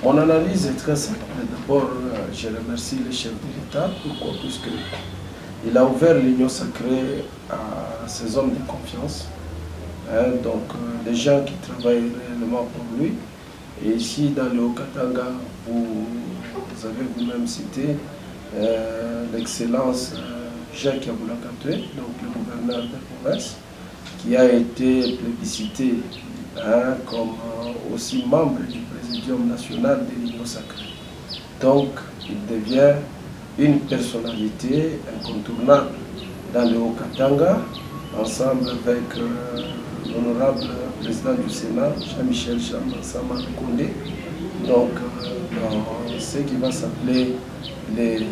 Mon analyse est très simple. D'abord, je remercie le chef de l'État. Pourquoi? Puisque il a ouvert l'Union sacrée à ses hommes de confiance. Donc, des gens qui travaillent réellement pour lui. Et ici, dans le Haut-Katanga, vous avez vous-même cité l'excellence Jacques Aboulakatoué, donc le gouverneur de province, qui a été plébiscité comme aussi membre du Présidium national de l'Union sacrée. Donc, il devient une personnalité incontournable dans le Haut-Katanga, ensemble avec l'honorable président du Sénat, Jean-Michel Sama Kondé, donc dans ce qui va s'appeler les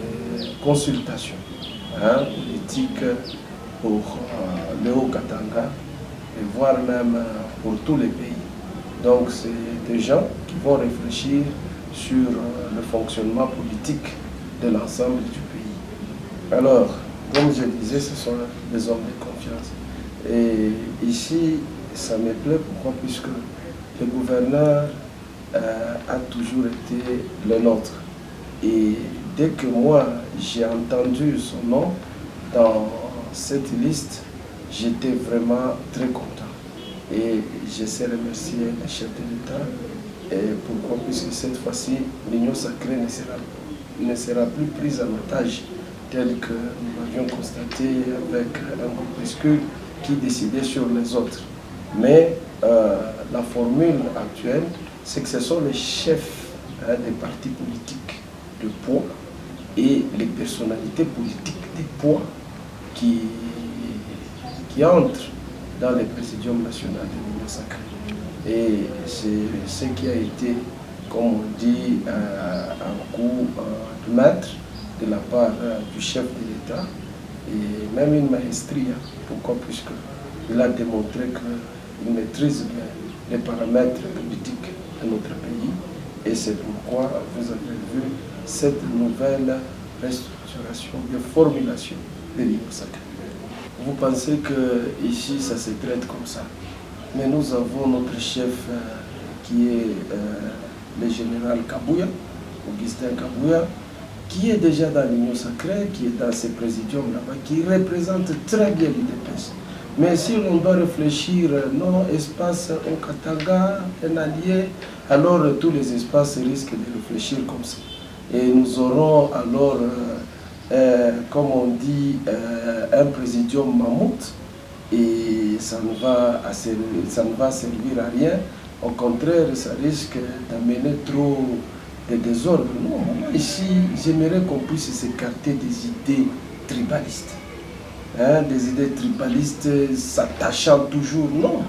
consultations politiques pour le Haut-Katanga et voire même pour tous les pays. Donc c'est des gens qui vont réfléchir sur le fonctionnement politique de l'ensemble du pays. Alors, comme je disais, ce sont des hommes de confiance. Et ici, ça me plaît, pourquoi? Puisque le gouverneur a toujours été le nôtre. Et dès que moi, j'ai entendu son nom dans cette liste, j'étais vraiment très content. Et je sais remercier le chef de l'État. Et pourquoi? Puisque cette fois-ci, l'Union sacrée ne sera plus prise en otage, tel que nous l'avions constaté avec un groupuscule qui décidait sur les autres. Mais la formule actuelle, c'est que ce sont les chefs des partis politiques de poids et les personnalités politiques de poids qui entrent dans le Présidium national de l'Union sacrée. Et c'est ce qui a été, comme on dit, un coup de maître de la part du chef de l'État et même une maestria. Pourquoi? Puisqu'il a démontré qu'il maîtrise bien les paramètres politiques de notre pays. Et c'est pourquoi vous avez vu cette nouvelle restructuration, de formulation de l'Union sacrée. Vous pensez que ici ça se traite comme ça, mais nous avons notre chef qui est le général Kabouya, Augustin Kabouya, qui est déjà dans l'Union sacrée, qui est dans ces présidiums là-bas, qui représente très bien l'UDPS. Mais si on doit réfléchir, non, espace au Katanga, un allié, alors tous les espaces risquent de réfléchir comme ça. Et nous aurons alors, comme on dit, un présidium mammouth, et ça ne va servir à rien. Au contraire, ça risque d'amener trop de désordre. Non, moi ici, j'aimerais qu'on puisse s'écarter des idées tribalistes. Des idées tribalistes s'attachant toujours. Non.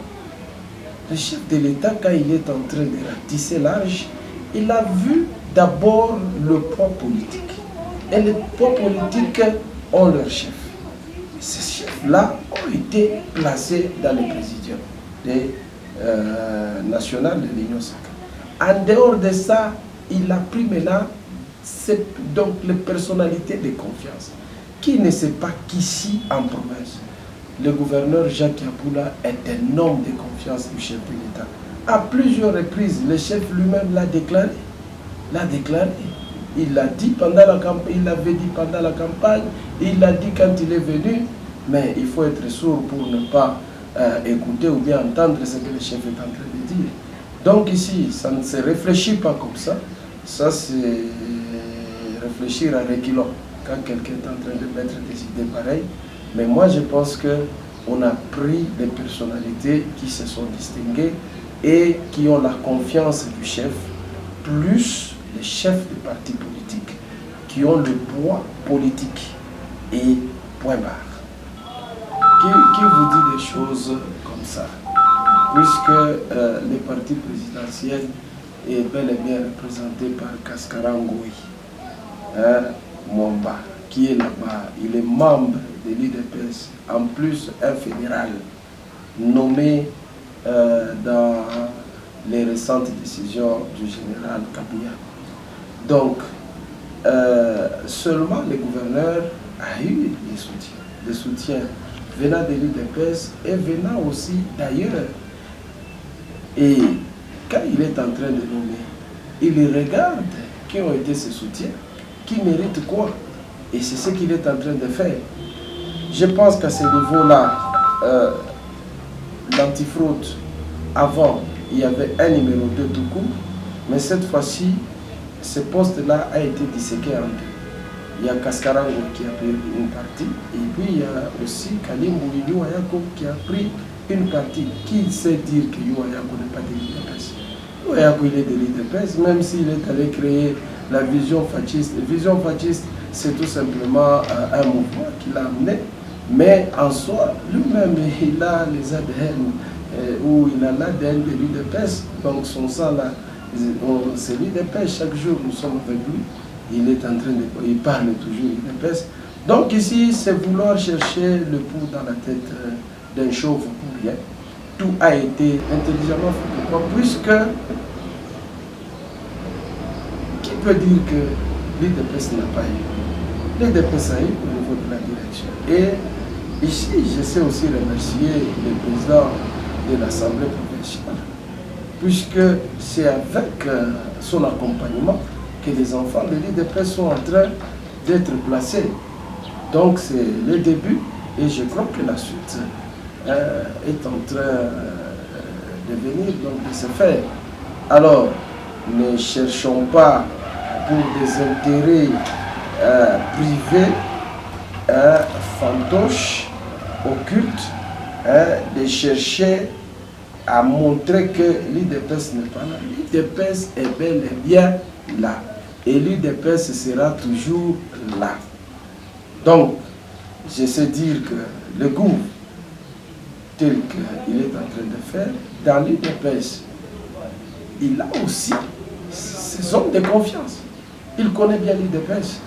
Le chef de l'État, quand il est en train de ratisser large, il a vu d'abord le poids politique. Et les poids politiques ont leur chef. Ces chefs-là ont été placés dans les présidiums national de l'Union sacrée. En dehors de ça, il a pris maintenant donc les personnalités de confiance. Qui ne sait pas qu'ici, en province, le gouverneur Jacques Yaboula est un homme de confiance du chef de l'État. À plusieurs reprises, le chef lui-même l'a déclaré. Il l'a dit pendant la campagne, il l'avait dit pendant la campagne, il l'a dit quand il est venu, mais il faut être sourd pour ne pas écouter ou bien entendre ce que le chef est en train de dire. Donc ici, ça ne se réfléchit pas comme ça, ça c'est réfléchir à reculons quand quelqu'un est en train de mettre des idées pareilles. Mais moi je pense qu'on a pris des personnalités qui se sont distinguées et qui ont la confiance du chef, plus les chefs des partis politiques qui ont le poids politique et point barre. Qui vous dit des choses comme ça? Puisque les partis présidentiels est bel et bien représenté par Kaskarangoui, Momba, qui est là-bas. Il est membre de l'UDPS, en plus un fédéral nommé dans les récentes décisions du général Kabouya. Donc, seulement le gouverneur a eu des soutiens venant de l'UDPS et venant aussi d'ailleurs. Et quand il est en train de nommer, il regarde qui ont été ses soutiens, qui méritent quoi. Et c'est ce qu'il est en train de faire. Je pense qu'à ce niveau-là, l'antifraude, avant, il y avait un numéro 2 tout court, mais cette fois-ci, ce poste-là a été disséqué en deux. Il y a Kaskarango qui a pris une partie, et puis il y a aussi Kalimbo Yuayako qui a pris une partie. Qui sait dire que Yuayako n'est pas de l'IDPS? Yuayako, il est de l'IDPS, même s'il est allé créer la vision fasciste. La vision fasciste, c'est tout simplement un mouvement qu'il a amené, mais en soi, lui-même, il a les ADN, ou il a l'ADN de l'IDPS, donc son sang là, c'est l'IDPS, chaque jour nous sommes avec lui. Il est en train de... Il parle toujours l'IDPS. Donc ici, c'est vouloir chercher le pouls dans la tête d'un chauve pour rien. Tout a été intelligemment fait. Pourquoi? Puisque... Qui peut dire que l'IDPS n'a pas eu? L'IDPS a eu au niveau de la direction. Et ici, je sais aussi remercier le président de l'Assemblée provinciale, puisque c'est avec son accompagnement que les enfants de l'IDPS sont en train d'être placés. Donc c'est le début et je crois que la suite est en train de venir, donc de se faire. Alors, ne cherchons pas pour des intérêts privés, fantoches, occultes, de chercher à montrer que l'IDPS n'est pas là. L'IDPS est bel et bien là. Et l'UDPS sera toujours là. Donc, je sais dire que le gouvernement, tel qu'il est en train de faire, dans l'UDPS, il a aussi ses hommes de confiance. Il connaît bien l'UDPS.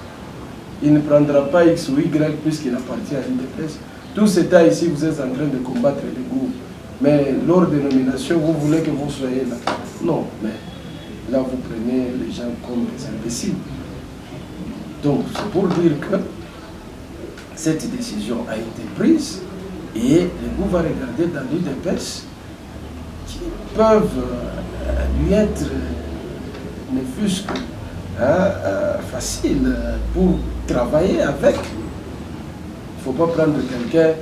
Il ne prendra pas X ou Y puisqu'il appartient à l'UDPS. Tout ce temps ici, vous êtes en train de combattre le gouvernement. Mais lors des nominations, vous voulez que vous soyez là. Non, mais là, vous prenez les gens comme des imbéciles. Donc, c'est pour dire que cette décision a été prise et le gouvernement va regarder dans l'UDPS qui peuvent lui être, ne fût-ce que facile pour travailler avec. Il ne faut pas prendre quelqu'un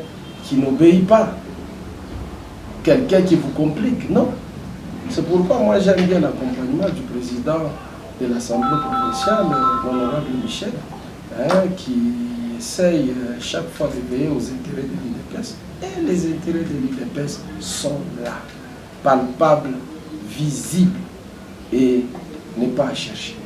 qui n'obéit pas, quelqu'un qui vous complique, non. C'est pourquoi moi j'aime bien l'accompagnement du président de l'Assemblée provinciale, l'honorable Michel, qui essaye chaque fois de veiller aux intérêts de l'UDPS. Et les intérêts de l'UDPS sont là, palpables, visibles, et n'est pas à chercher.